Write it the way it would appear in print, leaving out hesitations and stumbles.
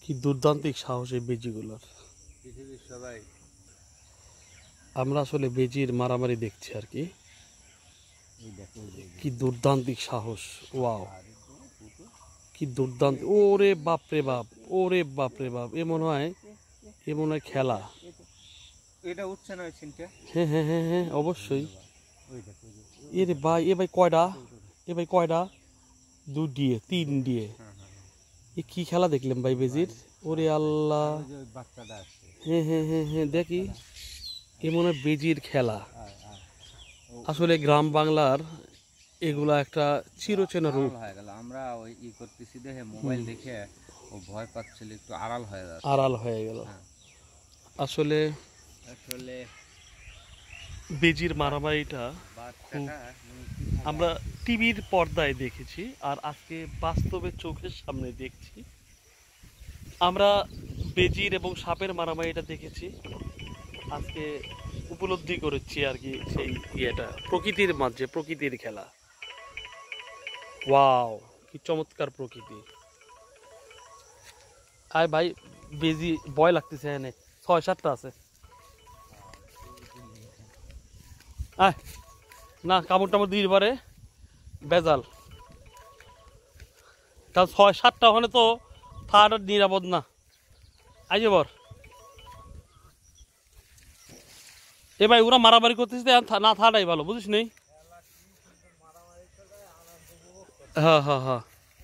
কি দুর্দান্তিক সাহস এই বেজিগুলোর। পৃথিবীর সবাই আমরা আসলে বেজির মারামারি দেখছি আর কি। কি দুর্দান্তিক সাহস, ওয়াও কি দুর্দান্ত। ওরে বাপরে বাপ, ওরে বাপরে বাপ, এ মনে হয় খেলা। এটা উঠছে না ওই সিনটা। হ্যাঁ হ্যাঁ হ্যাঁ হ্যাঁ অবশ্যই। এরে ভাই, এ ভাই কয়টা, এ ভাই কয়টা, 2 দিয়ে 3 দিয়ে। এ কি খেলা দেখলাম ভাই বেজির, ওরে আল্লাহ। হ্যাঁ হ্যাঁ হ্যাঁ হ্যাঁ দেখি, এ মনে হয় বেজির খেলা। আসলে গ্রাম বাংলার এগুলা একটা চিরচেনা রূপ হয়ে গেল। আমরা ওই করতেছি দেখে, মোবাইল দেখে ও ভয় পাচ্ছিল, একটু আড়াল হয়ে যাচ্ছে, আড়াল হয়ে গেল। আসলে আসলে বেজির মারামারিটা আমরা টিভির পর্দায় দেখেছি, আর আজকে বাস্তবে চোখের সামনে দেখছি। আমরা বেজির এবং সাপের মারামারিটা দেখেছি, আজকে উপলব্ধি করেছি আর কি সেই ইয়েটা, প্রকৃতির মাঝে প্রকৃতির খেলা। ওয়াও কি চমৎকার প্রকৃতি। আয় ভাই, বেজি ভয় লাগতেছে, এখানে 6-7টা আছে। আয় না, কামড় টামড় দিয়ে পারে বেজাল, কারণ 6-7টা ওখানে তো থাকাটা নিরাপদ না। আইজে বর এ ভাই, ওরা মারামারি করতেছে না থাকাটাই ভালো, বুঝিস নেই। হ্যাঁ হ্যাঁ হ্যাঁ।